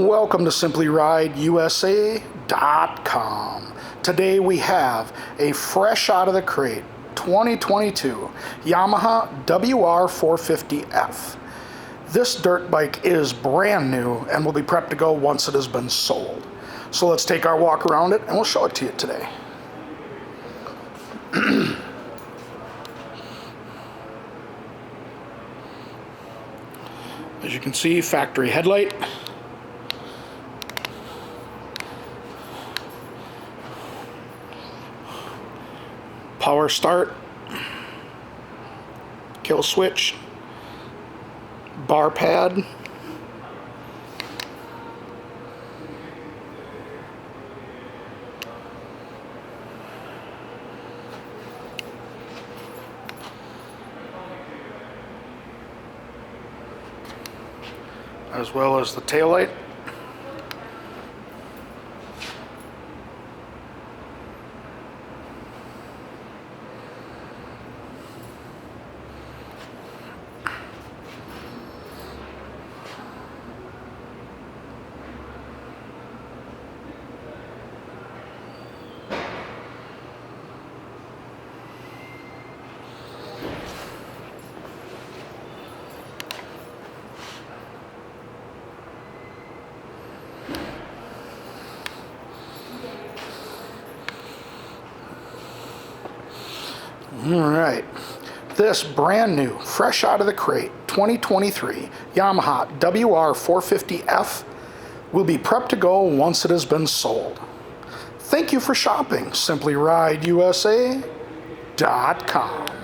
Welcome to SimplyRideUSA.com. Today we have a fresh out of the crate 2022 Yamaha WR450F. This dirt bike is brand new and will be prepped to go once it has been sold. So let's take our walk around it and we'll show it to you today. As you can see, factory headlight. Power start, kill switch, bar pad, as well as the taillight. Alright, this brand new, fresh out of the crate, 2023 Yamaha WR450F will be prepped to go once it has been sold. Thank you for shopping SimplyRideUSA.com.